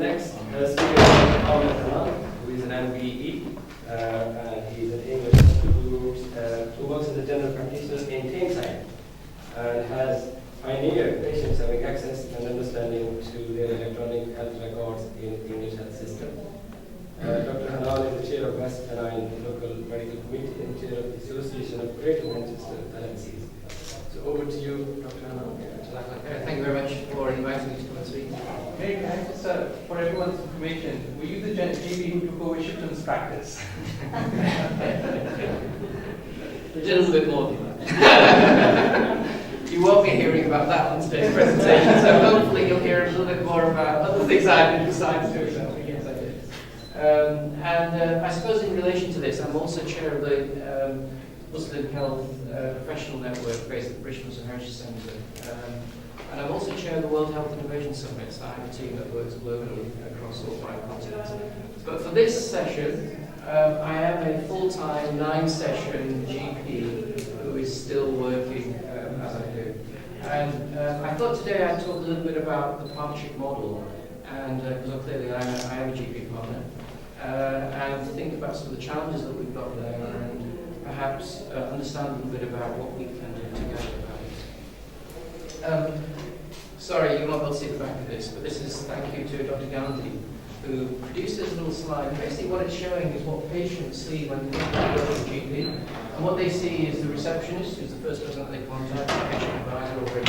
next speaker is Dr. Ahmed Hanan, who is an MBE, and he's an English who works as a general practitioner in Tameside and has pioneered patients having access and understanding to their electronic health records in the English health system. Dr. Hanan is the chair of West Pennine Local Medical Committee and chair of the Association of Greater Manchester LMCs. So over to you, Dr. Hanan. Thank you very much for inviting me to come and speak. Hey, can I just, for everyone's information, were you the GP who took over Shipton's practice? We did a little bit more than that. You won't be hearing about that on today's presentation, so hopefully you'll hear a little bit more about other things I've been besides doing that. Yes, I did. I suppose in relation to this, I'm also chair of the Muslim Health Professional Network based at the British Muslim Heritage Centre. And I'm also chair of the World Health Innovation Summit, so I have a team that works globally across all 5 continents. But for this session, I am a full-time 9-session GP who is still working as I do. And I thought today I'd talk a little bit about the partnership model, and because clearly I am a GP partner, and think about some of the challenges that we've got there, and perhaps understand a little bit about what we can do together about it. Sorry, you're not able to see the back of this, but this is thank you to Dr. Gandhi, who produced this little slide. Basically what it's showing is what patients see when they go to the GP. And what they see is the receptionist, who's the first person that they contact, the patient advisor or very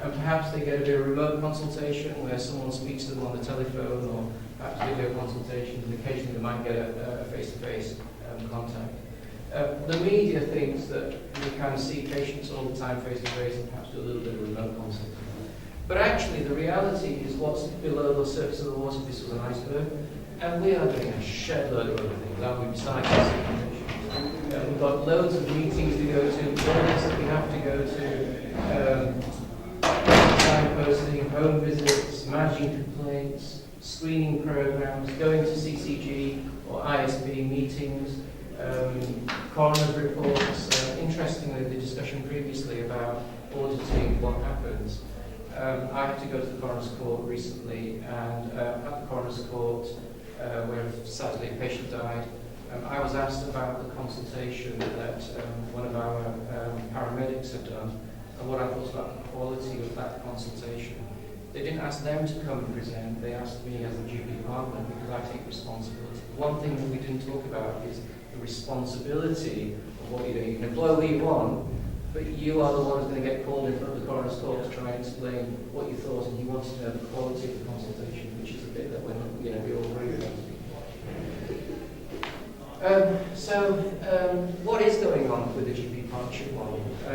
and perhaps they get a bit of remote consultation where someone speaks to them on the telephone, or perhaps video consultations, and occasionally they might get a face-to-face contact. The media thinks that we can see patients all the time face-to-face and perhaps do a little bit of remote consultation. But actually, the reality is what's below the surface of the water. This was an iceberg, and we are doing a shed load of other things, aren't we, besides this? We've got loads of meetings to go to, audits that we have to go to, signposting, home visits, managing complaints, screening programs, going to CCG or ISB meetings, coroner's reports. Interestingly, the discussion previously about auditing what happens. I had to go to the coroner's court recently, and at the coroner's court, where sadly a patient died, I was asked about the consultation that one of our paramedics had done, and what I thought about the quality of that consultation. They didn't ask them to come and present, they asked me as a GP partner, because I take responsibility. One thing that we didn't talk about is the responsibility of what you do. You can employ who you want, but you are the one who's going to get called in front of the coroner's court to try and explain what you thought, and you wanted to know the quality of the consultation, which is a bit that we're not, we all agree with. What is going on with the GP partnership model? I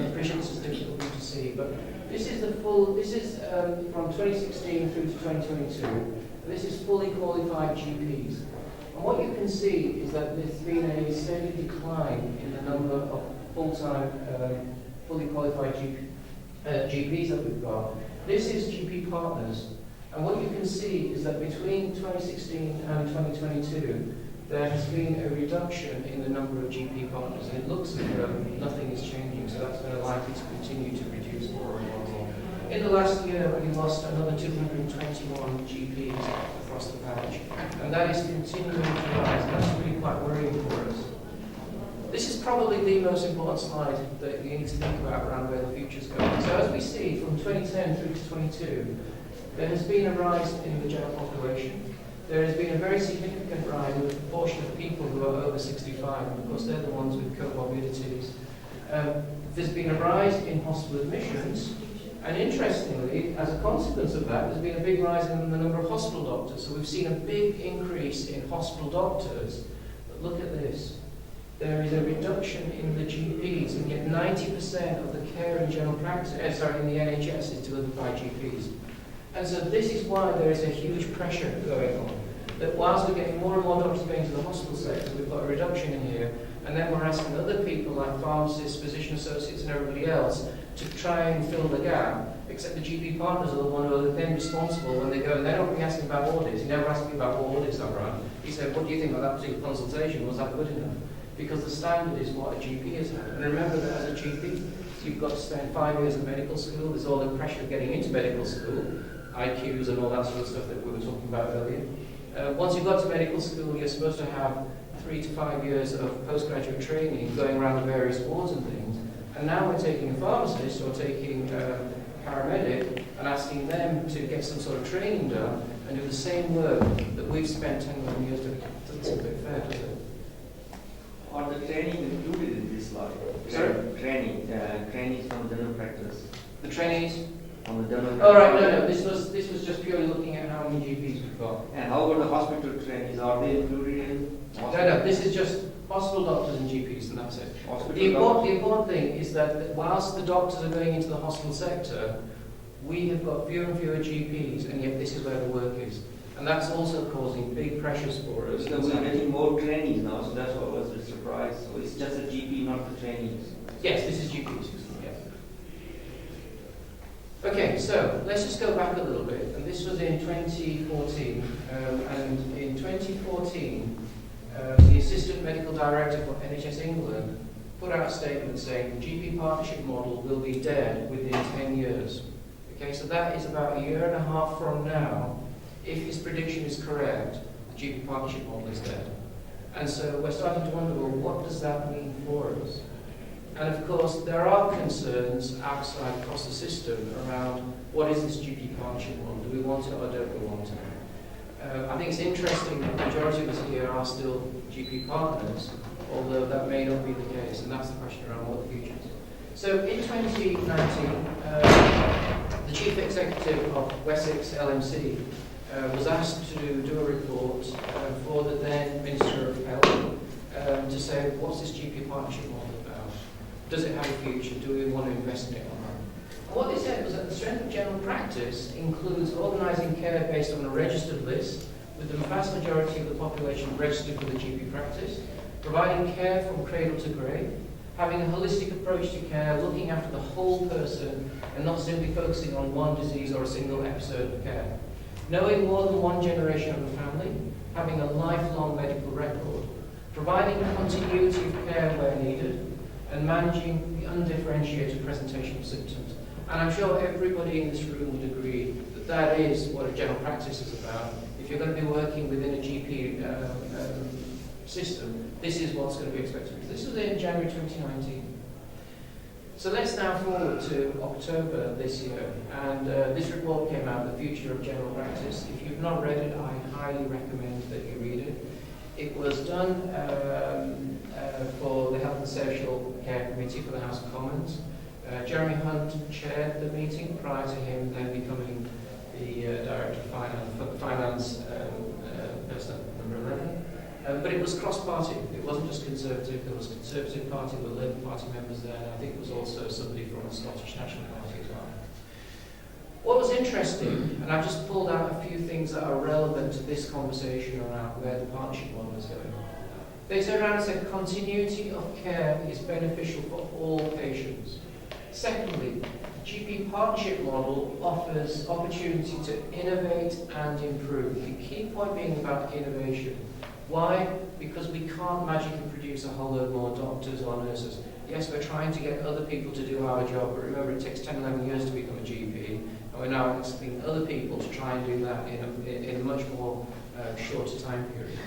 appreciate this is difficult to see, but this is from 2016 through to 2022. And this is fully qualified GPs. And what you can see is that there's been a steady decline in the number of full-time, fully qualified GPs that we've got. This is GP partners. And what you can see is that between 2016 and 2022, there has been a reduction in the number of GP partners, and it looks as though nothing is changing, so that's going to likely to continue to reduce more and more. In the last year, we lost another 221 GPs across the patch, and that is continuing to rise, and that's really quite worrying for us. This is probably the most important slide that you need to think about around where the future's going. So as we see, from 2010 through to 22, there has been a rise in the general population. There has been a very significant rise in the proportion of people who are over 65, and of course they're the ones with comorbidities. There's been a rise in hospital admissions, and interestingly, as a consequence of that, there's been a big rise in the number of hospital doctors. So we've seen a big increase in hospital doctors, but look at this. There is a reduction in the GPs, and yet 90% of the care in general practice, in the NHS is delivered by GPs. And so this is why there is a huge pressure going on. That whilst we're getting more and more doctors going to the hospital sector, we've got a reduction in here, and then we're asking other people like pharmacists, physician associates and everybody else to try and fill the gap, except the GP partners are the one who are then responsible when they go, and they don't really ask me about audits. He never asked me about what audits I've run. He said, what do you think about that particular consultation? Was that good enough? Because the standard is what a GP has had. And remember that as a GP, you've got to spend 5 years in medical school, there's all the pressure of getting into medical school, IQs and all that sort of stuff that we were talking about earlier. Once you've got to medical school, you're supposed to have 3 to 5 years of postgraduate training going around the various wards and things. And now we're taking a pharmacist or taking a paramedic and asking them to get some sort of training done and do the same work that we've spent 10, 11 years doing. Doesn't seem a bit fair, does it? Are the training included in this law? Sorry? Trainees from general practice. The trainees? From the general Oh, right, practice. no. This was just purely looking at how many GPs we've got. And how about the hospital trainees? Are they included in? No, this is just hospital doctors and GPs, and that's it. Hospital The important thing is that whilst the doctors are going into the hospital sector, we have got fewer and fewer GPs, and yet this is where the work is. And that's also causing big pressures for us. So we're getting more trainees now, so that's what was a surprise. So it's just a GP, not the trainees. Yes, this is GPs. Yes. Okay, so let's just go back a little bit. And this was in 2014. And in 2014, the Assistant Medical Director for NHS England put out a statement saying the GP partnership model will be dead within 10 years. Okay, so that is about a year and a half from now. If his prediction is correct, the GP partnership model is dead. And so we're starting to wonder, well, what does that mean for us? And of course, there are concerns outside across the system around what is this GP partnership model? Do we want it or don't we want it? I think it's interesting that the majority of us here are still GP partners, although that may not be the case, and that's the question around what the future is. So in 2019, the Chief Executive of Wessex LMC was asked to do a report for the then Minister of Health to say, what's this GP partnership model about? Does it have a future? Do we want to invest in it or not? And what they said was that the strength of general practice includes organising care based on a registered list, with the vast majority of the population registered with a GP practice, providing care from cradle to grave, having a holistic approach to care, looking after the whole person, and not simply focusing on one disease or a single episode of care. Knowing more than one generation of a family, having a lifelong medical record, providing continuity of care where needed, and managing the undifferentiated presentation of symptoms. And I'm sure everybody in this room would agree that that is what a general practice is about. If you're going to be working within a GP system, this is what's going to be expected. This was in January 2019. So let's now forward to October this year, and this report came out, The Future of General Practice. If you've not read it, I highly recommend that you read it. It was done for the Health and Social Care Committee for the House of Commons. Jeremy Hunt chaired the meeting prior to him then becoming the Director of Finance person number 11. But it was cross-party. It wasn't just Conservative. There was Conservative Party, there were Labour Party members there, and I think there was also somebody from the Scottish National Party as well. What was interesting, and I've just pulled out a few things that are relevant to this conversation around where the partnership model is going. They turned around and said continuity of care is beneficial for all patients. Secondly, the GP partnership model offers opportunity to innovate and improve. The key point being about innovation. Why? Because we can't magically produce a whole load more doctors or nurses. Yes, we're trying to get other people to do our job, but remember it takes 10, 11 years to become a GP, and we're now asking other people to try and do that in a much more shorter time period.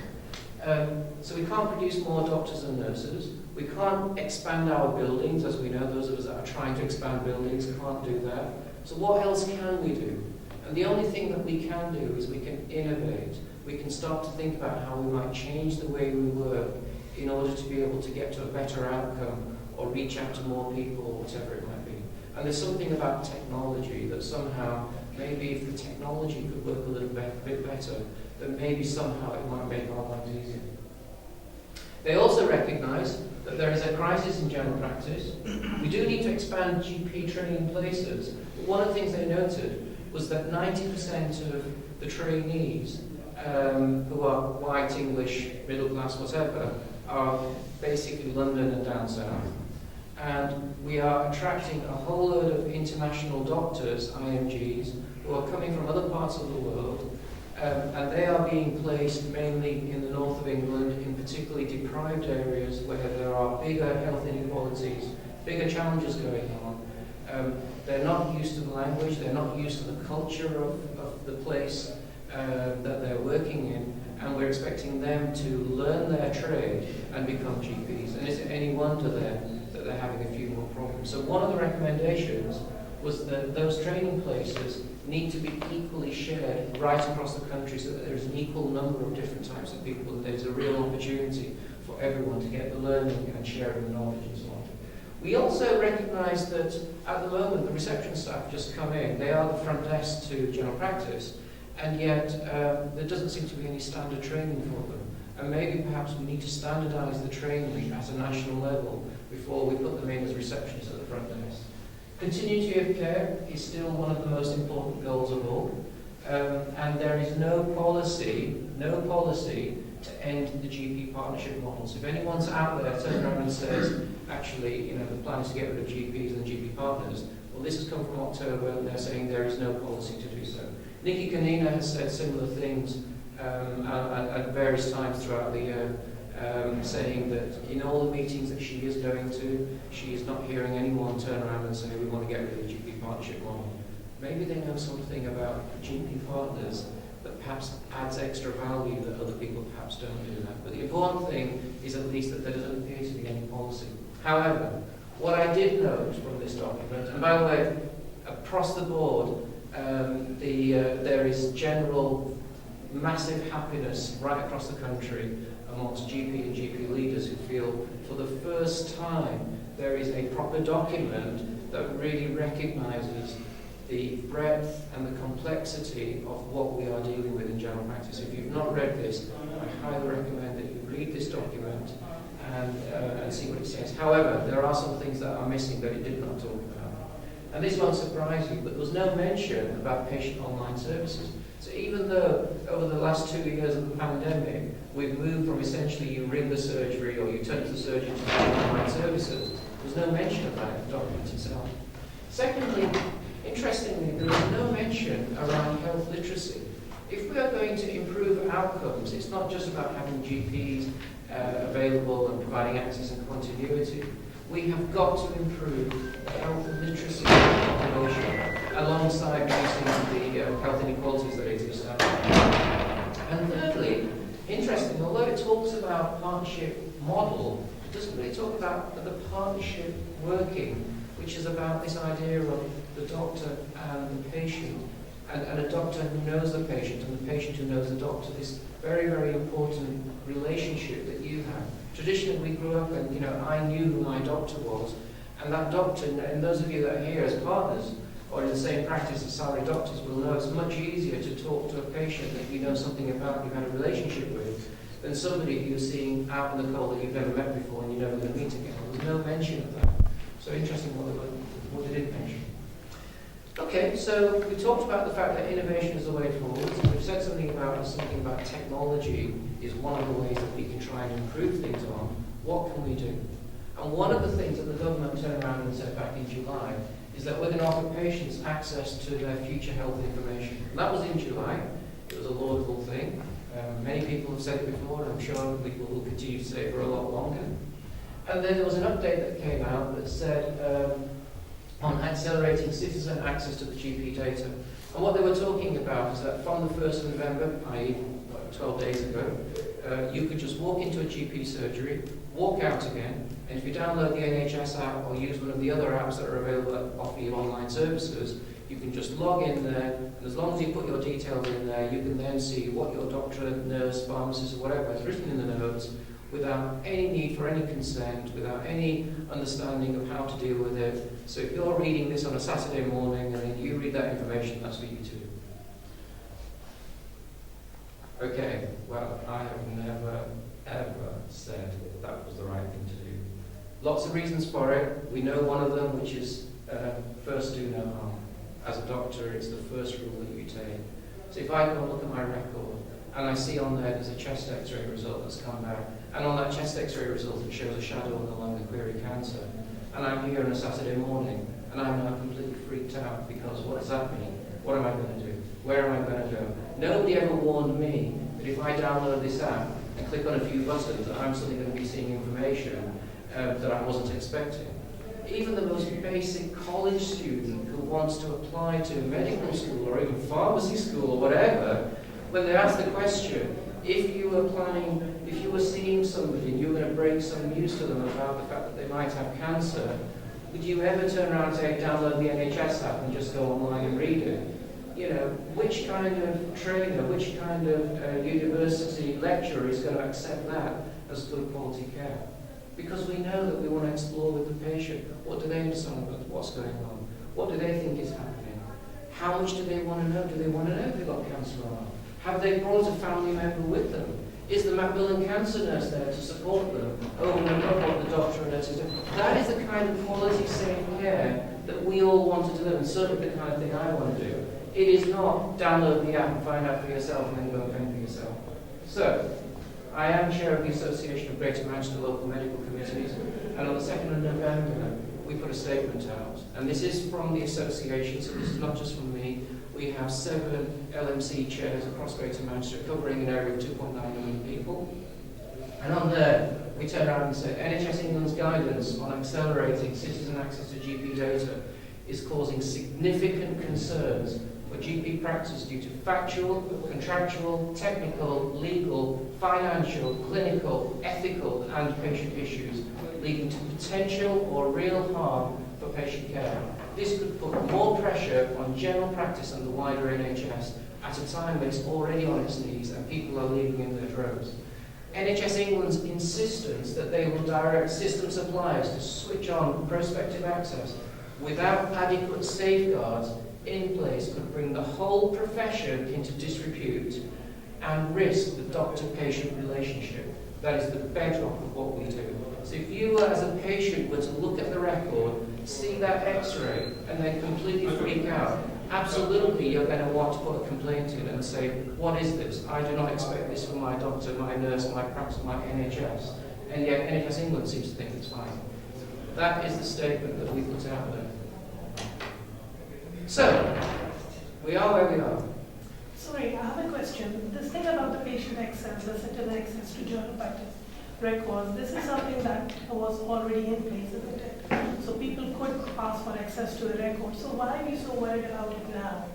So we can't produce more doctors and nurses. We can't expand our buildings, as we know, those of us that are trying to expand buildings can't do that. So what else can we do? And the only thing that we can do is we can innovate. We can start to think about how we might change the way we work in order to be able to get to a better outcome or reach out to more people or whatever it might be. And there's something about technology that somehow, maybe if the technology could work a little bit better, then maybe somehow it might make our lives easier. They also recognise that there is a crisis in general practice. We do need to expand GP training places. But one of the things they noted was that 90% of the trainees who are white, English, middle class, whatever, are basically London and down south. And we are attracting a whole load of international doctors, IMGs, who are coming from other parts of the world, and they are being placed mainly in the north of England, in particularly deprived areas where there are bigger health inequalities, bigger challenges going on. They're not used to the language, they're not used to the culture of the place that they're working in, and we're expecting them to learn their trade and become GPs. And is it any wonder then that they're having a few more problems? So one of the recommendations was that those training places need to be equally shared right across the country so that there's an equal number of different types of people, and there's a real opportunity for everyone to get the learning and sharing the knowledge and so on. We also recognise that at the moment the reception staff just come in, they are the front desk to general practice, and yet there doesn't seem to be any standard training for them. And maybe perhaps we need to standardise the training at a national level before we put them in as receptionists at the front desk. Continuity of care is still one of the most important goals of all, and there is no policy to end the GP partnership models. If anyone's out there turning around and says, actually, the plan is to get rid of GPs and GP partners, well, this has come from October, and they're saying there is no policy to do so. Nikki Kanina has said similar things at various times throughout the year, saying that in all the meetings that she is going to, she is not hearing anyone turn around and say, we want to get rid of the GP partnership model. Maybe they know something about GP partners that perhaps adds extra value that other people perhaps don't do that. But the important thing is at least that there doesn't appear to be any policy. However, what I did note from this document, and by the way, across the board, there is general massive happiness right across the country amongst GP and GP leaders who feel for the first time there is a proper document that really recognises the breadth and the complexity of what we are dealing with in general practice. If you've not read this, I highly recommend that you read this document and see what it says. However, there are some things that are missing that it did not talk about. And this won't surprise you, but there was no mention about patient online services. So even though over the last 2 years of the pandemic, we've moved from essentially you ring the surgery or you turn to the surgeon to patient online services, there's no mention of that in the document itself. Secondly, interestingly, there is no mention around health literacy. If we are going to improve outcomes, it's not just about having GPs available and providing access and continuity. We have got to improve the health literacy of the population alongside reducing the health inequalities that exist out there. And thirdly, interesting, although it talks about partnership model, it doesn't really talk about the partnership working, which is about this idea of the doctor and the patient, and a doctor who knows the patient and the patient who knows the doctor, this very, very important relationship that you have. Traditionally, we grew up and, I knew who my doctor was, and that doctor, and those of you that are here as partners, or in the same practice as salaried doctors will know it's much easier to talk to a patient that you know something about, you've had a relationship with, than somebody who you're seeing out in the cold that you've never met before and you're never going to meet again. There's no mention of that. So interesting what they did mention. Okay, so we talked about the fact that innovation is the way forward. We've said something about technology is one of the ways that we can try and improve things on. What can we do? And one of the things that the government turned around and said back in July is that we're going to offer patients access to their future health information. And that was in July. It was a laudable thing. Many people have said it before, and I'm sure people will continue to say it for a lot longer. And then there was an update that came out that said on accelerating citizen access to the GP data. And what they were talking about is that from the 1st of November, i.e. 12 days ago, you could just walk into a GP surgery, walk out again, and if you download the NHS app or use one of the other apps that are available that offer you online services, you can just log in there, and as long as you put your details in there, you can then see what your doctor, nurse, pharmacist, or whatever is written in the notes without any need for any consent, without any understanding of how to deal with it. So if you're reading this on a Saturday morning and then you read that information, that's for you too. Okay, well, I have never, ever said that was the right thing to do. Lots of reasons for it. We know one of them, which is first do no harm. As a doctor, it's the first rule that you take. So if I go and look at my record, and I see on there's a chest x-ray result that's come back, and on that chest x-ray result it shows a shadow on the lung and query cancer, and I'm here on a Saturday morning, and I'm now completely freaked out because what does that mean? What am I going to do? Where am I going to go? Nobody ever warned me that if I download this app and click on a few buttons, that I'm suddenly going to be seeing information that I wasn't expecting. even the most basic college student who wants to apply to medical school or even pharmacy school or whatever, when they ask the question, if you were seeing somebody and you were going to break some news to them about the fact that they might have cancer, would you ever turn around and say, download the NHS app and just go online and read it? You know, which kind of trainer, which kind of university lecturer is going to accept that as good quality care? Because we know that we want to explore with the patient. What do they understand about what's going on? What do they think is happening? How much do they want to know? Do they want to know if they've got cancer or not? Have they brought a family member with them? Is the Macmillan cancer nurse there to support them over and above what the doctor and nurse is doing? That is the kind of quality, safe care that we all want to do, and certainly the kind of thing I want to do. It is not download the app and find out for yourself and then go and fend for yourself. So, I am chair of the Association of Greater Manchester Local Medical Committees, and on the 2nd of November, we put a statement out. And this is from the association, so this is not just from me. We have 7 LMC chairs across Greater Manchester, covering an area of 2.9 million people. And on there, we turn around and say, NHS England's guidance on accelerating citizen access to GP data is causing significant concerns for GP practice due to factual, contractual, technical, legal, financial, clinical, ethical, and patient issues, leading to potential or real harm for patient care. This could put more pressure on general practice and the wider NHS at a time when it's already on its knees and people are leaving in their droves. NHS England's insistence that they will direct system suppliers to switch on prospective access without adequate safeguards in place could bring the whole profession into disrepute and risk the doctor-patient relationship. That is the bedrock of what we do. So if you as a patient were to look at the record, see that x-ray, and then completely freak out, absolutely you're going to want to put a complaint in and say, what is this? I do not expect this from my doctor, my nurse, my practice, my NHS. And yet NHS England seems to think it's fine. That is the statement that we put out there. So, we are where we are. Sorry, I have a question. This thing about the patient access, the citizen access to journal practice records, this is something that was already in place, isn't it? So people could ask for access to the record. So why are you so worried about it now?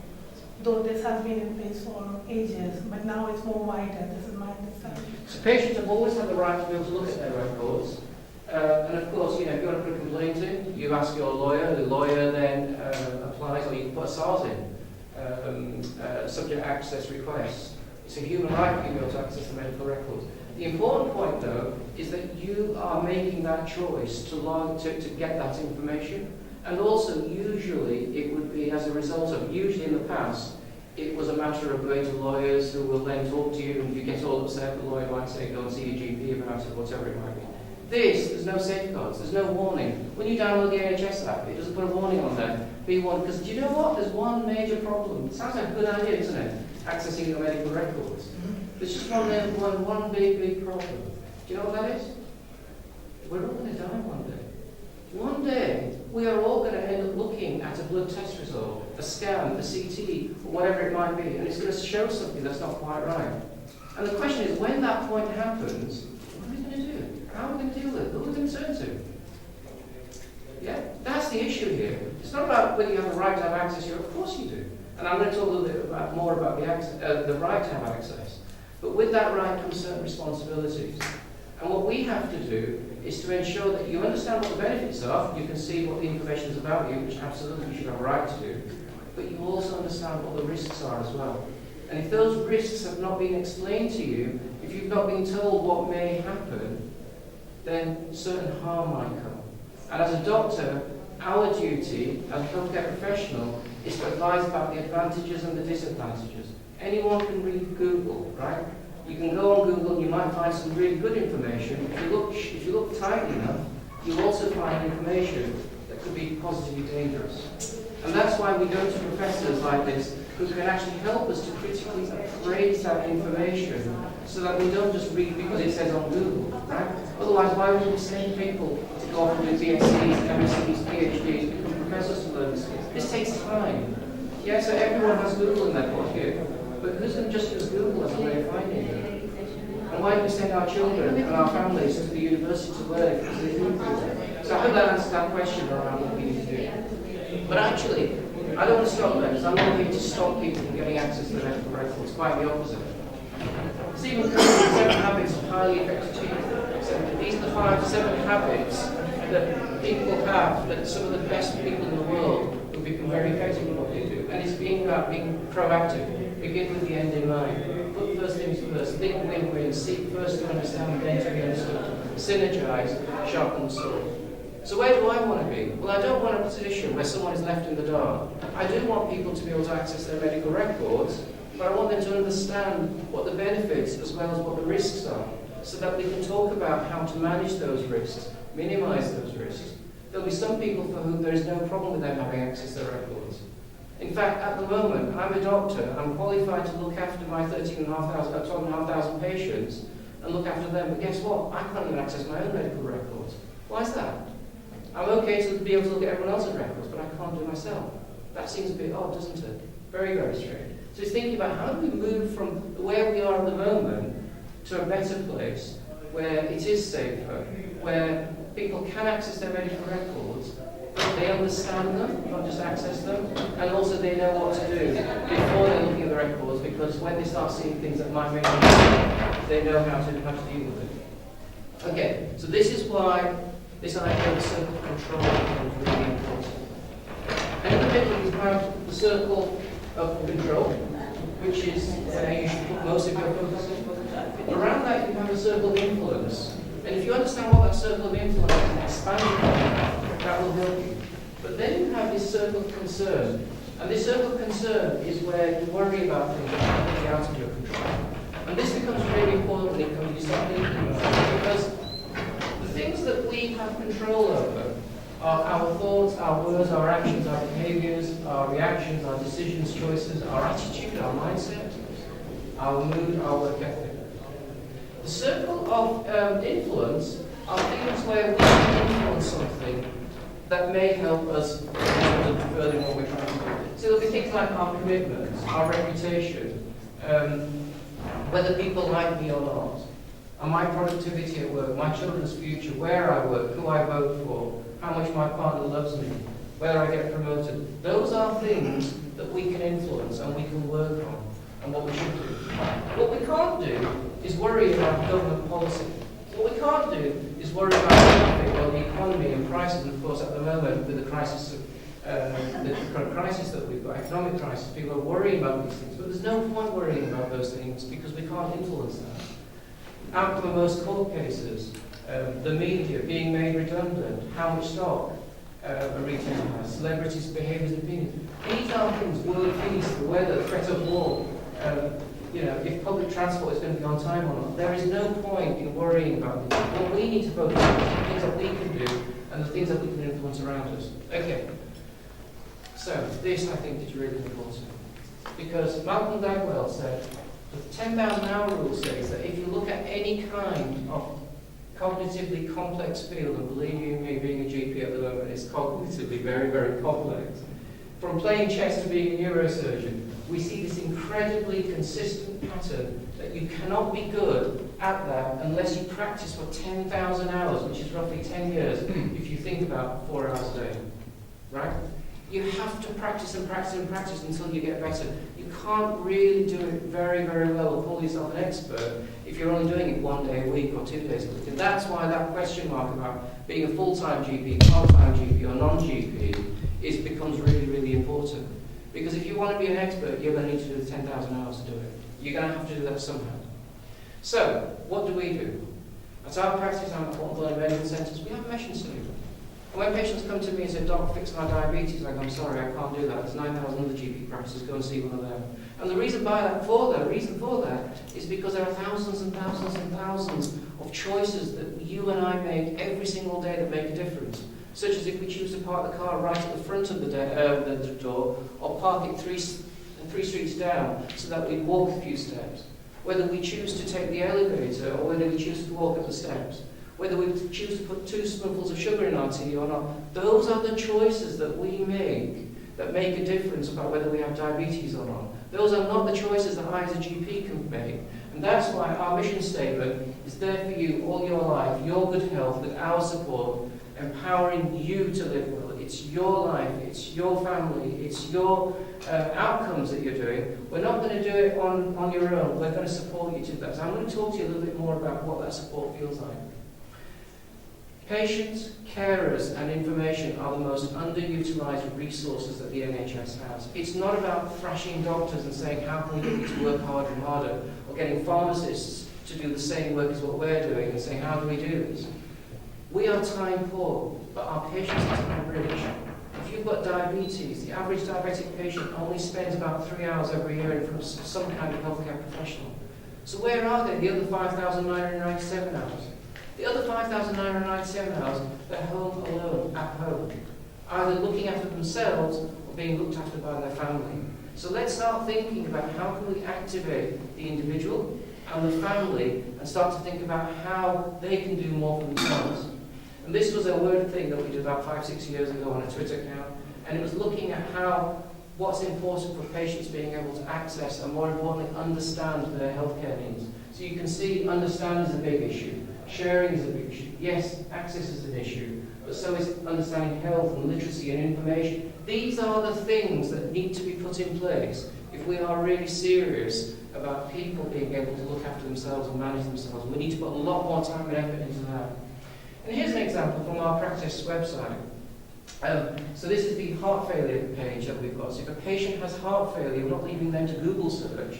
Though this has been in place for ages, but now it's more wider. This is my understanding. So patients have always had the right to be able to look at their records. And of course, you know, if you want to put a complaint in, you ask your lawyer, the lawyer then applies, or you can put a SARS in, subject access requests. It's a human right to be able to access the medical records. The important point, though, is that you are making that choice to get that information. And also, usually, it would be as a result of, usually in the past, it was a matter of going to lawyers who will then talk to you, and if you get all upset, the lawyer might say, go and see your GP about it, whatever it might be. There's no safeguards, there's no warning. When you download the NHS app, it doesn't put a warning on there. Be warned, because do you know what? There's one major problem. It sounds like a good idea, isn't it? Accessing your medical records. There's just one big problem. Do you know what that is? We're all going to die one day. One day, we are all going to end up looking at a blood test result, a scan, a CT, or whatever it might be, and it's going to show something that's not quite right. And the question is, when that point happens, what are we going to do? How are we going to deal with it? Who are we going to turn to? Yeah, that's the issue here. It's not about whether you have the right to have access here. Of course you do. And I'm going to talk a little bit more about the right to have access. But with that right comes certain responsibilities. And what we have to do is to ensure that you understand what the benefits are, you can see what the information is about you, which absolutely you should have a right to do, but you also understand what the risks are as well. And if those risks have not been explained to you, if you've not been told what may happen, then certain harm might come. And as a doctor, our duty as a healthcare professional is to advise about the advantages and the disadvantages. Anyone can read Google, right? You can go on Google and you might find some really good information. If you look tightly enough, you'll also find information that could be positively dangerous. And that's why we go to professors like this who can actually help us to critically appraise that information so that we don't just read because it says on Google, right? Otherwise, why would we send people to go off with BScs, MScs, PhDs, become professors to learn this? This takes time. Yeah, so everyone has Google in their pocket, but who's going to just use Google as a way of finding it? And why do we send our children and our families to the university to learn because they do Google? So So I hope that answers that question around what we need to do. But actually, I don't want to stop there, because I'm not here to stop people from getting access to their medical records. Quite the opposite. Stephen Covey's 7 Habits of Highly Effective People. So these are the 5 to 7 habits that people have, that some of the best people in the world will become very effective in what they do. And it's being about being proactive. Begin with the end in mind. Put first things first. Think win-win. Seek first to understand, then to be understood. Synergize, sharpen the sword. So where do I want to be? Well, I don't want a position where someone is left in the dark. I do want people to be able to access their medical records, but I want them to understand what the benefits as well as what the risks are, so that we can talk about how to manage those risks, minimize those risks. There'll be some people for whom there is no problem with them having access to their records. In fact, at the moment, I'm a doctor. I'm qualified to look after my 12,500 patients and look after them. But guess what? I can't even access my own medical records. Why is that? I'm okay to be able to look at everyone else's records, but I can't do it myself. That seems a bit odd, doesn't it? Very, very strange. So it's thinking about how do we move from where we are at the moment to a better place where it is safer, where people can access their medical records, but they understand them, not just access them, and also they know what to do before they're looking at the records, because when they start seeing things that might make them, they know how to deal with it. Okay, so this is why this idea of the circle of control becomes really important. And in the middle you have the circle of control, which is where you should put most of your focus in. Around that you have a circle of influence. And if you understand what that circle of influence is and expand it, that will help you. But then you have this circle of concern. And this circle of concern is where you worry about things that are completely out of your control. And this becomes really important when it comes to start thinking about it, because the things that we have control over are our thoughts, our words, our actions, our behaviors, our reactions, our decisions, choices, our attitude, our mindset, our mood, our work ethic. The circle of influence are things where we can influence something that may help us in terms of furthering what we're trying to do. So there'll be things like our commitments, our reputation, whether people like me or not, and my productivity at work, my children's future, where I work, who I vote for, how much my partner loves me, whether I get promoted. Those are things that we can influence and we can work on, and what we should do. What we can't do is worry about government policy. What we can't do is worry about traffic or the economy and prices. And of course, at the moment, with the crisis, the current crisis that we've got, economic crisis, people are worrying about these things. But there's no point worrying about those things because we can't influence that. Outcome of most court cases, the media being made redundant, how much stock a retailer has, celebrities' behaviours and opinions. These are things, world peace, the weather, the threat of war, if public transport is going to be on time or not. There is no point in worrying about these. What we need to focus on is the things that we can do and the things that we can influence around us. Okay, so this I think is really important. Because Malcolm Gladwell said, the 10,000-hour rule says that if you look at any kind of cognitively complex field, and believe you me, being a GP at the moment, it's cognitively very, very complex. From playing chess to being a neurosurgeon, we see this incredibly consistent pattern that you cannot be good at that unless you practice for 10,000 hours, which is roughly 10 years, if you think about 4 hours a day, right? You have to practice and practice and practice until you get better. You can't really do it very, very well or call yourself an expert if you're only doing it 1 day a week or 2 days a week. And that's why that question mark about being a full-time GP, part-time GP or non-GP becomes really, really important. Because if you want to be an expert, you're going to need to do the 10,000 hours to do it. You're going to have to do that somehow. So, what do? At our practice, at Bolton Medical Centres, we have a mission statement. And when patients come to me and say, Doc, fix my diabetes, I go, I'm sorry, I can't do that. There's 9,000 other GP practices, go and see one of them. And the reason for that is because there are thousands and thousands and thousands of choices that you and I make every single day that make a difference. Such as if we choose to park the car right at the front of the door, or park it three streets down so that we walk a few steps. Whether we choose to take the elevator or whether we choose to walk up the steps. Whether we choose to put 2 spoonfuls of sugar in our tea or not. Those are the choices that we make that make a difference about whether we have diabetes or not. Those are not the choices that I as a GP can make. And that's why our mission statement is there for you all your life, your good health, with our support, empowering you to live well. It's your life, it's your family, it's your outcomes that you're doing. We're not going to do it on your own. We're going to support you to that. So I'm going to talk to you a little bit more about what that support feels like. Patients, carers and information are the most underutilised resources that the NHS has. It's not about thrashing doctors and saying how can we get you to work harder and harder, or getting pharmacists to do the same work as what we're doing and saying how do we do this. We are time poor, but our patients are time rich. If you've got diabetes, the average diabetic patient only spends about 3 hours every year in front of some kind of healthcare professional. So where are they, the other 5,997 hours? The other 5,997 hours, they're home alone, at home, either looking after themselves or being looked after by their family. So let's start thinking about how can we activate the individual and the family and start to think about how they can do more for themselves. And this was a word thing that we did about 5-6 years ago on a Twitter account, and it was looking at what's important for patients being able to access and, more importantly, understand their healthcare needs. So you can see understanding is a big issue. Sharing is a big issue. Yes, access is an issue, but so is understanding health and literacy and information. These are the things that need to be put in place if we are really serious about people being able to look after themselves and manage themselves. We need to put a lot more time and effort into that. And here's an example from our practice website. So this is the heart failure page that we've got. So if a patient has heart failure, we're not leaving them to Google search.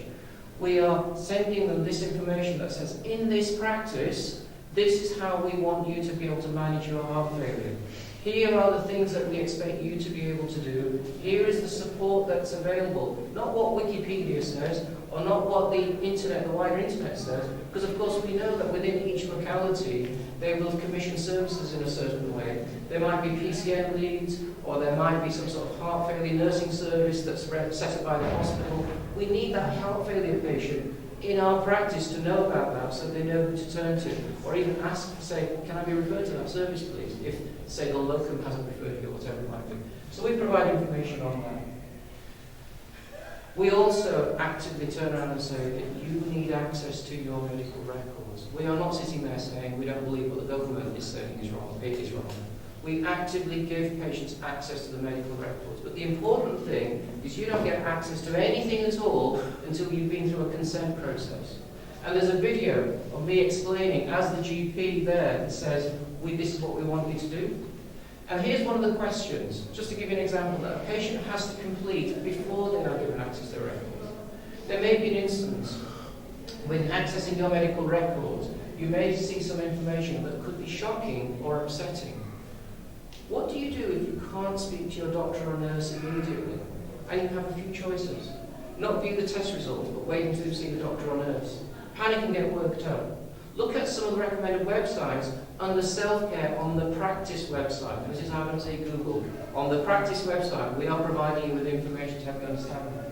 We are sending them this information that says, in this practice, this is how we want you to be able to manage your heart failure. Here are the things that we expect you to be able to do. Here is the support that's available. Not what Wikipedia says, or not what the internet, the wider internet says, because of course we know that within each locality they will commission services in a certain way. There might be PCN leads, or there might be some sort of heart failure nursing service that's set up by the hospital. We need that heart failure patient in our practice to know about that so they know who to turn to, or even ask, say, can I be referred to that service please, if, say, the locum hasn't referred you or whatever it might be. So we provide information on that. We also actively turn around and say that you need access to your medical records. We are not sitting there saying we don't believe what the government is saying is wrong. It is wrong. We actively give patients access to the medical records. But the important thing is you don't get access to anything at all until you've been through a consent process. And there's a video of me explaining, as the GP there, that says, this is what we want you to do. And here's one of the questions, just to give you an example, that a patient has to complete before they are given access to their records. There may be an instance when accessing your medical records, you may see some information that could be shocking or upsetting. What do you do if you can't speak to your doctor or nurse immediately? And you have a few choices. Not view the test results, but wait until you see the doctor or nurse. Panic and get work done. Look at some of the recommended websites under self-care on the practice website. This is how I'm going to say Google. On the practice website, we are providing you with information to help you understand that.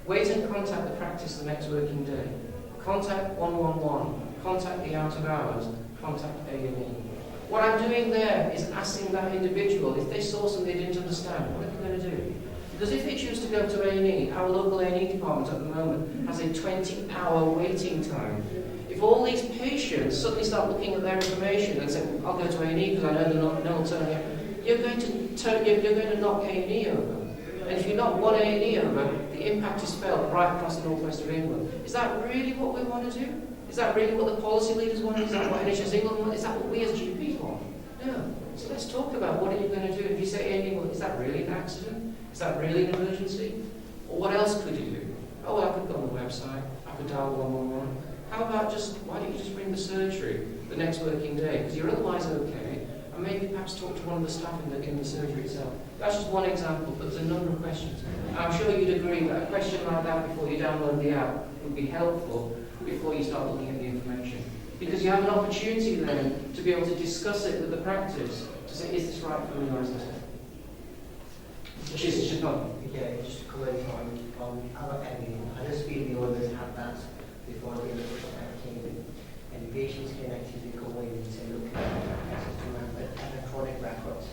Wait and contact the practice the next working day. Contact 111. Contact the out of hours. Contact A&E. What I'm doing there is asking that individual, if they saw something they didn't understand, what are they going to do? Because if they choose to go to A&E, our local A&E department at the moment has a 20-hour waiting time. If all these patients suddenly start looking at their information and say, I'll go to A&E because I know they're not turning up, you're going to knock A&E over. And if you knock one A&E over, the impact is felt right across the northwest of England. Is that really what we want to do? Is that really what the policy leaders want? Is that what NHS England want? Is that what we as GPs want? No. So let's talk about what are you going to do if you say A&E, well, is that really an accident? Is that really an emergency? Or what else could you do? Oh, well, I could go on the website. I could dial 111. How about why don't you just bring the surgery the next working day? Because you're otherwise okay. And maybe perhaps talk to one of the staff in the surgery itself. That's just one example, but there's a number of questions. And I'm sure you'd agree that a question like that before you download the app would be helpful before you start looking at the information. Because you have an opportunity then to be able to discuss it with the practice, to say, is this right for me or is this not? Just not. Yeah, just to comment on our ending. I just feel the others have that before the other came in. And patients can actually go in and say, look, access to my electronic records.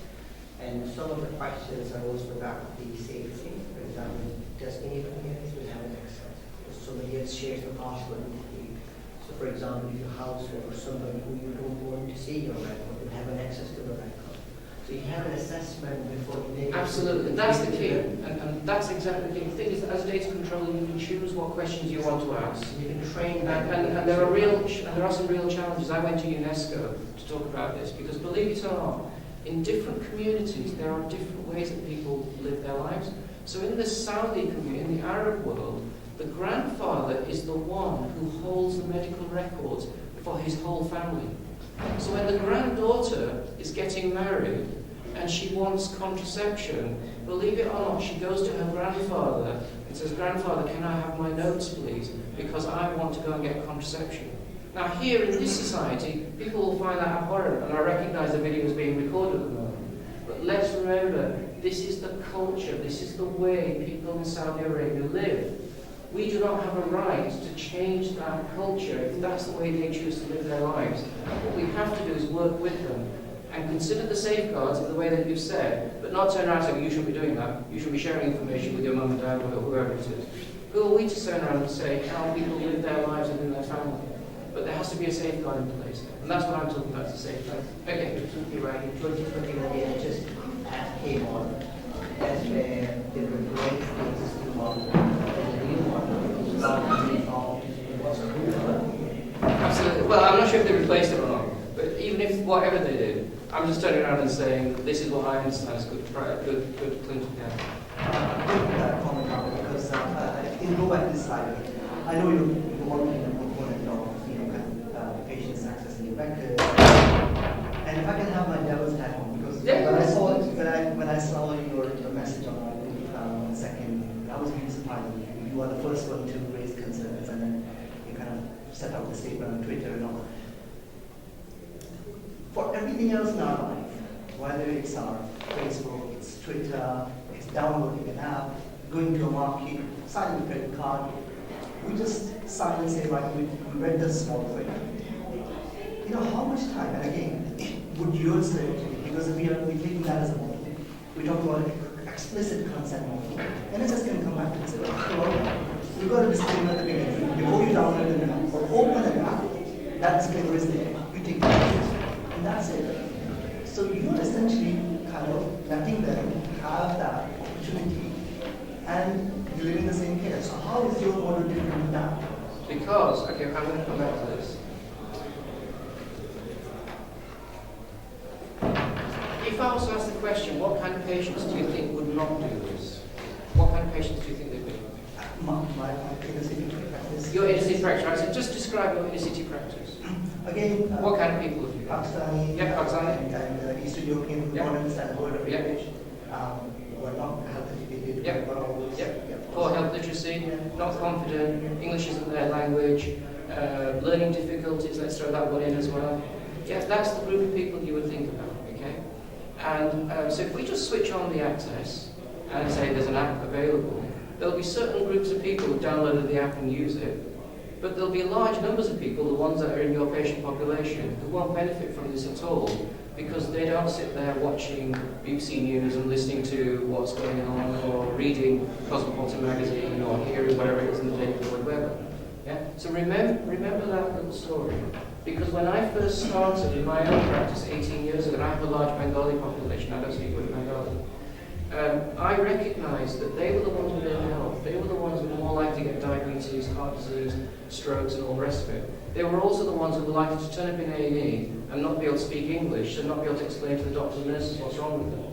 And some of the questions are also about the safety. For example, does anyone here have an access? If somebody else shares the password with you. So for example, if your household or somebody who you don't want to see your record will have an access to the record. So you have an assessment before you make. Absolutely, that's the key, and that's exactly the key. The thing is that as a data controller, you can choose what questions you want to ask. You can train And there are some real challenges. I went to UNESCO to talk about this because, believe it or not, in different communities there are different ways that people live their lives. So in the Saudi community, in the Arab world, the grandfather is the one who holds the medical records for his whole family. So when the granddaughter is getting married and she wants contraception, believe it or not, she goes to her grandfather and says, "Grandfather, can I have my notes, please? Because I want to go and get contraception." Now here in this society, people will find that abhorrent, and I recognise the video is being recorded at the moment. But let's remember, this is the culture, this is the way people in Saudi Arabia live. We do not have a right to change that culture if that's the way they choose to live their lives. What we have to do is work with them and consider the safeguards in the way that you've said, but not turn around and say, "You shouldn't be doing that. You should be sharing information with your mum and dad or whoever it is." Who are we to turn around and say how people live their lives within their family? But there has to be a safeguard in place, and that's what I'm talking about, it's a safeguard. Okay. You're absolutely right. In 2020, when the NHS came on, that's where they replaced the existing one with a new one, which is about what's Absolutely. Well, I'm not sure if they replaced it or not, but even if whatever they did, I'm just turning around and saying this is what I understand as good clinical care. I'm going to put that comment out because if you go back to this slide, I know you're working in a component of patients accessing your records, and if I can have my devil's hat on, because when I saw your message on the second, I was really surprised. You are the first one to raise concerns, and then you kind of set out the statement on Twitter and all. For everything else in our life, whether it's our Facebook, it's Twitter, it's downloading an app, going to a market, signing a credit card, we just sign and say, right, we read this small print. You know, how much time, and again, would yours say, because we're taking that as a model. We're talking about explicit consent model. NHS can come back and say, well, you've got a disclaimer at the beginning. Before you download an app or open an app, that disclaimer is there. You take pictures, and that's it. So you're essentially kind of letting them have that opportunity and delivering the same care. So how is your model different from that? Because, okay, I'm going to come back to this. If I was to ask the question, what kind of patients do you think would not do this? What kind of patients do you think they'd be? My inner city practice. Your inner city practice, right? So just describe your inner city practice. Again, What kind of people have you? Pakistani, Pakistani. and Eastern European who don't understand the word of English, who are not health educated, Yep. who are all Poor health literacy, not confident, English isn't their language, learning difficulties, let's throw that one in as well. Yeah, that's the group of people you would think about, okay? And so if we just switch on the access and say there's an app available, there'll be certain groups of people who downloaded the app and use it, but there'll be large numbers of people, the ones that are in your patient population, who won't benefit from this at all, because they don't sit there watching BBC News and listening to what's going on, or reading Cosmopolitan magazine, or hearing whatever it is in the Daily Webber. Yeah? So remember that little story. Because when I first started in my own practice 18 years ago, and I have a large Bengali population, I don't speak good Bengali, I recognized that they were the ones with ill health. They were the ones who were more likely to get diabetes, heart disease, strokes, and all the rest of it. They were also the ones who were likely to turn up in A&E and not be able to speak English, and not be able to explain to the doctors and nurses what's wrong with them.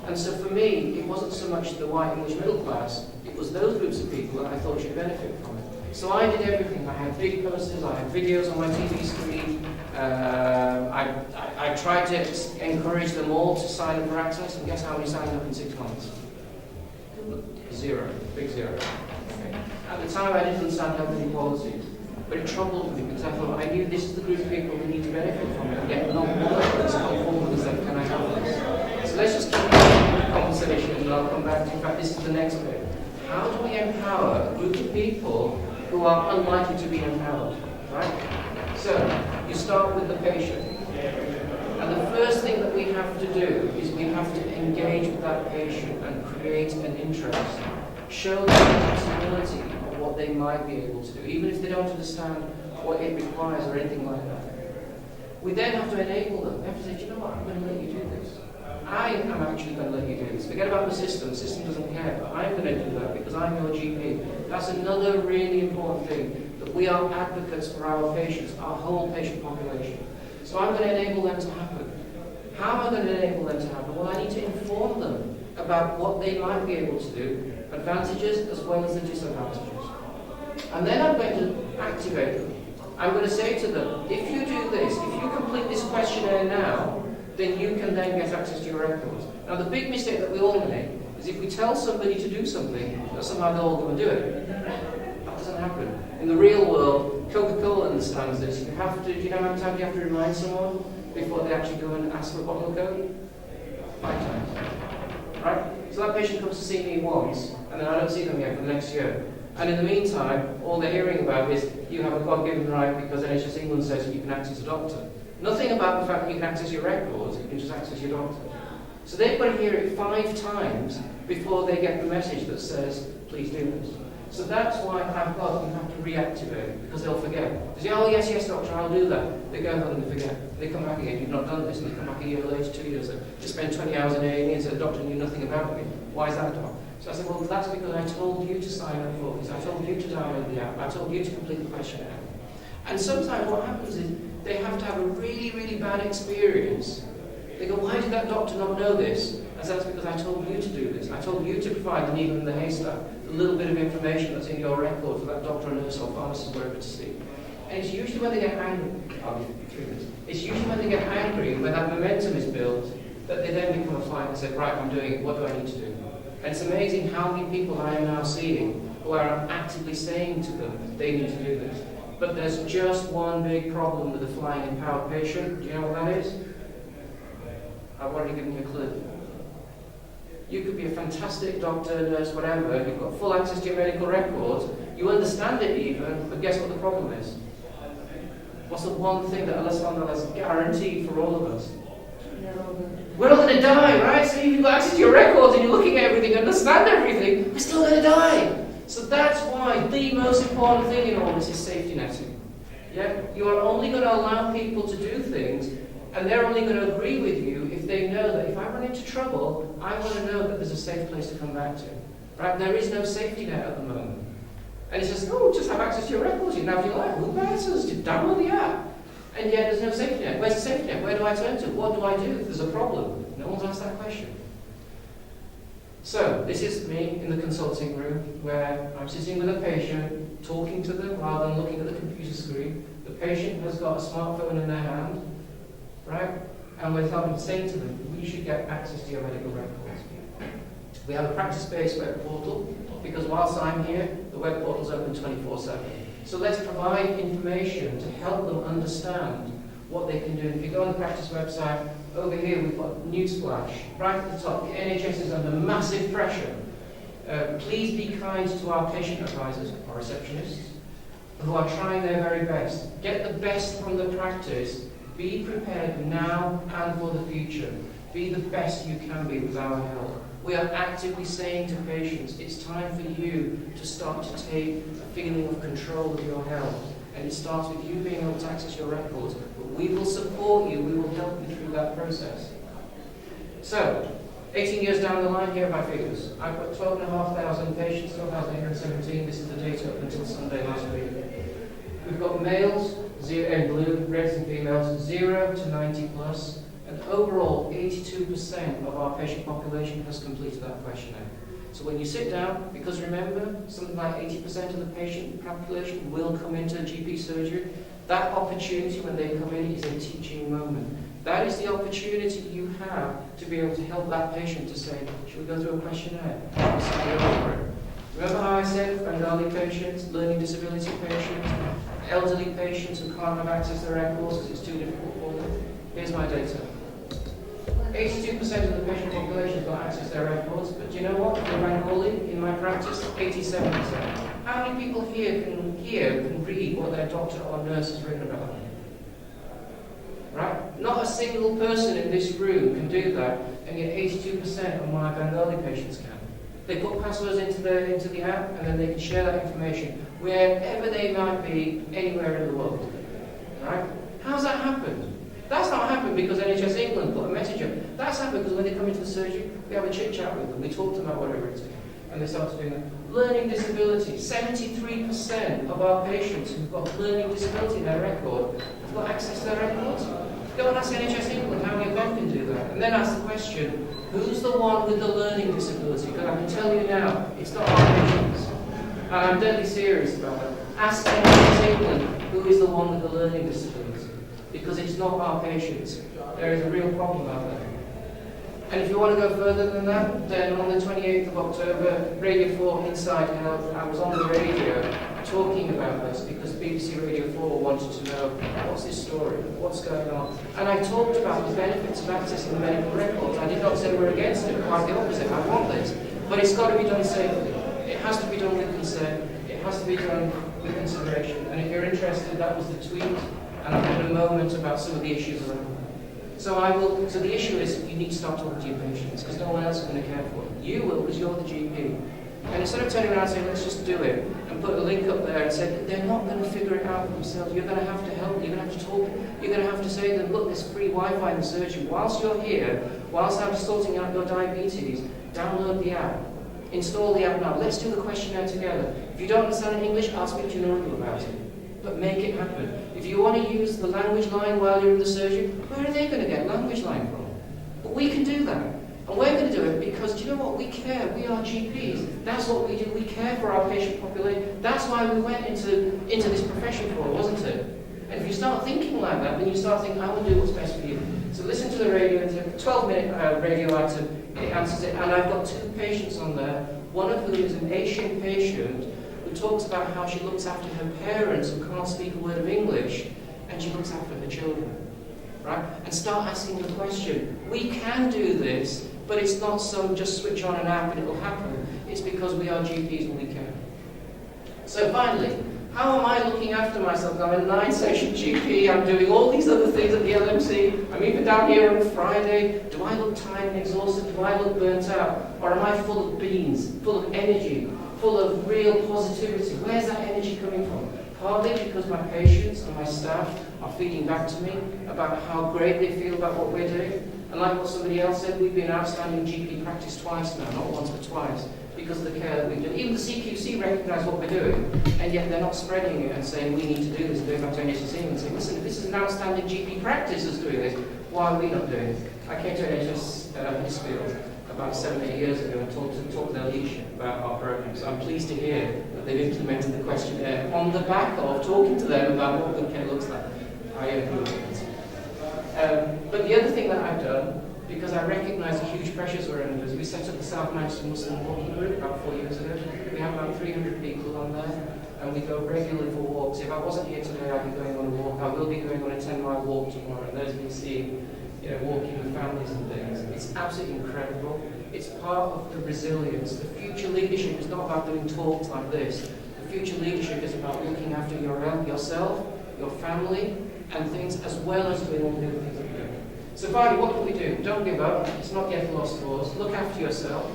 And so for me, it wasn't so much the white English middle class, it was those groups of people that I thought should benefit from it. So I did everything. I had big posters, I had videos on my TV screen. I tried to encourage them all to sign up for access, and guess how many signed up in 6 months? 0, big 0. Okay. At the time I didn't understand health inequality, but it troubled me because I thought I knew this is the group of people who need to benefit from it, and yet not one of them has come forward and said, can I have this? So let's just keep the conversation, and I'll come back to, in fact, this is the next bit. How do we empower a group of people who are unlikely to be empowered, right? So, you start with the patient. And the first thing that we have to do is we have to engage with that patient and create an interest. Show them the possibility of what they might be able to do, even if they don't understand what it requires or anything like that. We then have to enable them. We have to say, do you know what, I'm going to let you do this. I am actually going to let you do this. Forget about the system doesn't care, but I'm going to do that because I'm your GP. That's another really important thing, that we are advocates for our patients, our whole patient population. So I'm going to enable them to happen. How am I going to enable them to happen? Well, I need to inform them about what they might be able to do, advantages as well as the disadvantages. And then I'm going to activate them. I'm going to say to them, if you do this, if you complete this questionnaire now, then you can then get access to your records. Now, the big mistake that we all make is if we tell somebody to do something, that somehow they're all going to do it. That doesn't happen. In the real world, Coca-Cola understands this. You have to, do you know how many times you have to remind someone before they actually go and ask for a bottle of Coke? 5 times. Right? So that patient comes to see me once, and then I don't see them again for the next year. And in the meantime, all they're hearing about is you have a God-given right because NHS England says that you can access a doctor. Nothing about the fact that you can access your records, you can just access your doctor. So they've got to hear it 5 times before they get the message that says, please do this. So that's why you have to reactivate, because they'll forget. They say, oh yes, doctor, I'll do that. They go home and they forget. They come back again, you've not done this, and they come back a year later, 2 years later. They spend 20 hours in A&E and say, the doctor knew nothing about me. Why is that, doc? So I said, well, that's because I told you to sign up for this. I told you to download the app. I told you to complete the questionnaire. And sometimes what happens is they have to have a really, really bad experience. They go, why did that doctor not know this? I said, that's because I told you to do this. I told you to provide the needle in the haystack, the little bit of information that's in your record for that doctor or nurse or pharmacist, wherever to see. And it's usually when they get angry, I'll be 3 minutes. It's usually when they get angry, when that momentum is built, that they then become a client and say, right, I'm doing it, what do I need to do? And it's amazing how many people I am now seeing who are actively saying to them, they need to do this. But there's just one big problem with a flying empowered patient. Do you know what that is? I've already given you a clue. You could be a fantastic doctor, nurse, whatever, you've got full access to your medical records, you understand it even, but guess what the problem is? What's the one thing that Allah subhanahu wa ta'ala has guaranteed for all of us? We're all going to die, right? So if you've got access to your records and you're looking at everything, understand everything, we're still going to die. So that's why the most important thing in all this is safety netting. Yeah? You are only going to allow people to do things, and they're only going to agree with you if they know that if I run into trouble, I want to know that there's a safe place to come back to. Right? There is no safety net at the moment. And it's just, oh, just have access to your records, you can have your life. Who matters? Just download the app. And yet there's no safety net. Where's the safety net? Where do I turn to? What do I do if there's a problem? No one's asked that question. So, this is me in the consulting room where I'm sitting with a patient, talking to them rather than looking at the computer screen. The patient has got a smartphone in their hand, right? And we're saying to them, you should get access to your medical records. We have a practice-based web portal because whilst I'm here, the web portal's open 24/7. So let's provide information to help them understand what they can do. And if you go on the practice website, over here we've got Newsflash. Right at the top, the NHS is under massive pressure. Please be kind to our patient advisors, our receptionists, who are trying their very best. Get the best from the practice. Be prepared now and for the future. Be the best you can be with our help. We are actively saying to patients, it's time for you to start to take a feeling of control of your health. And it starts with you being able to access your records. But we will support you, we will help you through that process. So, 18 years down the line, here are my figures. I've got 12,500 patients, 12,817. This is the data up until Sunday last week. We've got males, in blue, reds and females, 0 to 90 plus. And overall, 82% of our patient population has completed that questionnaire. So when you sit down, because remember, something like 80% of the patient population will come into GP surgery, that opportunity when they come in is a teaching moment. That is the opportunity you have to be able to help that patient to say, should we go through a questionnaire? Remember how I said Bengali patients, learning disability patients, elderly patients who can't have access to their records because it's too difficult for them? Here's my data. 82% of the patient population got access to their records, but do you know what? For Bengali, in my practice, 87%. How many people here can read what their doctor or nurse has written about them? Right? Not a single person in this room can do that, and yet 82% of my Bengali patients can. They put passwords into the app, and then they can share that information wherever they might be, anywhere in the world. Right? How's that happened? That's not happened because NHS England put a message up. That's happened because when they come into the surgery, we have a chit-chat with them, we talk to them about whatever it is, and they start doing that. Learning disability. 73% of our patients who've got learning disability in their record have got access to their records. Go and ask NHS England how many of them can do that. And then ask the question, who's the one with the learning disability? Because I can tell you now, it's not our patients. And I'm deadly serious about that. Ask NHS England who is the one with the learning disability. Because it's not our patients. There is a real problem out there. And if you want to go further than that, then on the 28th of October, Radio 4 Inside Health, I was on the radio talking about this because BBC Radio 4 wanted to know what's this story, what's going on. And I talked about the benefits of accessing the medical records. I did not say we're against it, quite the opposite. I want this. But it's got to be done safely. It has to be done with consent. It has to be done with consideration. And if you're interested, that was the tweet. And I've had a moment about some of the issues around that. So the issue is you need to start talking to your patients because no one else is going to care for them. You will because you're the GP. And instead of turning around and saying, let's just do it, and put a link up there and say, they're not going to figure it out for themselves. You're going to have to help. You're going to have to talk. You're going to have to say to them, look, there's free Wi-Fi in the surgery. Whilst you're here, whilst I'm sorting out your diabetes, download the app. Install the app now. Let's do the questionnaire together. If you don't understand English, ask me to know about it. But make it happen. If you want to use the language line while you're in the surgery, where are they going to get language line from? But we can do that. And we're going to do it because, do you know what? We care. We are GPs. That's what we do. We care for our patient population. That's why we went into this profession for, wasn't it? And if you start thinking like that, then you start thinking, I will do what's best for you. So listen to the radio. It's a 12-minute radio item. It answers it. And I've got 2 patients on there, one of whom is an Asian patient who talks about how she looks after her parents who can't speak a word of English, and she looks after her children, right? And start asking the question. We can do this, but it's not some just switch on an app and it'll happen. It's because we are GPs and we can. So finally, how am I looking after myself? I'm a 9-session GP, I'm doing all these other things at the LMC, I'm even down here on Friday. Do I look tired and exhausted? Do I look burnt out? Or am I full of beans, full of energy, full of real positivity? Where's that energy coming from? Partly because my patients and my staff are feeding back to me about how great they feel about what we're doing. And like what somebody else said, we've been outstanding GP practice twice now, not once but twice, because of the care that we've done. Even the CQC recognise what we're doing, and yet they're not spreading it and saying we need to do this, and going back to NHS and saying, listen, if this is an outstanding GP practice that's doing this, why are we not doing it? I came to NHS Huddersfield about 7-8 years ago and talked to their leadership about our programs. I'm pleased to hear that they've implemented the questionnaire on the back of talking to them about what good care looks like. I agree with it. But the other thing that I've done, because I recognise the huge pressures we're under, is we set up the South Manchester Muslim Walking Group about 4 years ago. We have about 300 people on there, and we go regularly for walks. If I wasn't here today, I'd be going on a walk. I will be going on a 10-mile walk tomorrow, and those of you see, walking with families and things. It's absolutely incredible. It's part of the resilience. The future leadership is not about doing talks like this. The future leadership is about looking after yourself, your family, and things, as well as doing all the other things that you do. So finally, what can we do? Don't give up. It's not yet a lost cause. Look after yourself.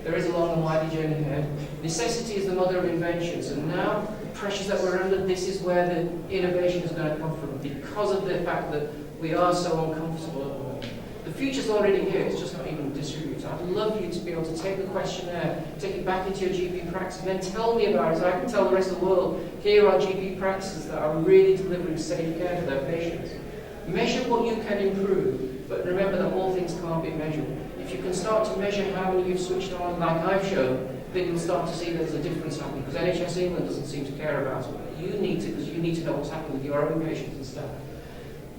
There is a long and winding journey ahead. Necessity is the mother of invention. So now, the pressures that we're under, this is where the innovation is going to come from, because of the fact that we are so uncomfortable at the moment. The future's already here, it's just not even distributed. I'd love you to be able to take the questionnaire, take it back into your GP practice, and then tell me about it so I can tell the rest of the world, here are GP practices that are really delivering safe care to their patients. Measure what you can improve, but remember that all things can't be measured. If you can start to measure how many you've switched on, like I've shown, then you'll start to see there's a difference happening, because NHS England doesn't seem to care about it. You need to, because you need to know what's happening with your own patients and staff.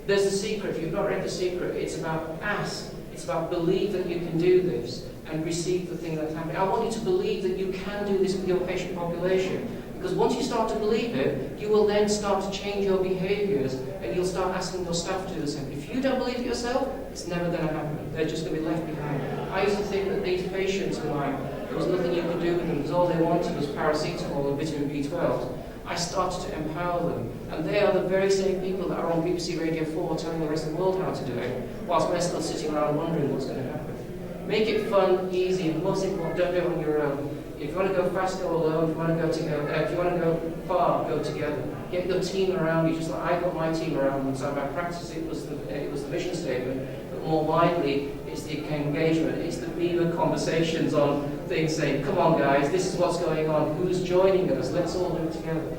There's The Secret. If you've not read The Secret, it's about ask. It's about believe that you can do this and receive the thing that's happening. I want you to believe that you can do this with your patient population. Because once you start to believe it, you will then start to change your behaviours and you'll start asking your staff to do the same. If you don't believe it yourself, it's never going to happen. They're just going to be left behind. I used to think that these patients of mine, there was nothing you could do with them because all they wanted was paracetamol and vitamin B12. I started to empower them. And they are the very same people that are on BBC Radio 4 telling the rest of the world how to do it, whilst we're still sitting around wondering what's going to happen. Make it fun, easy, and most important, don't do it on your own. If you want to go fast, go alone. If you want to go together, if you want to go far, go together. Get your team around you, just like I got my team around me. So by practice, it was the mission statement, but more widely, it's the engagement. It's the Viva conversations on things saying, come on guys, this is what's going on. Who's joining us? Let's all do it together.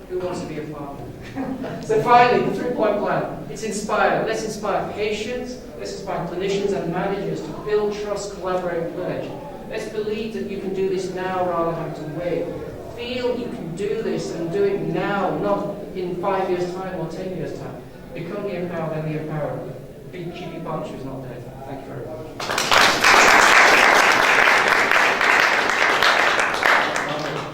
Who wants to be a partner? So finally, the 3-point plan. It's inspire. Let's inspire patients. Let's inspire clinicians and managers to build trust, collaborate, and pledge. Let's believe that you can do this now rather than have to wait. Feel you can do this and do it now, not in 5 years' time or 10 years' time. Become the empowered and the empowered. GP Partnership is not dead. Thank you very much.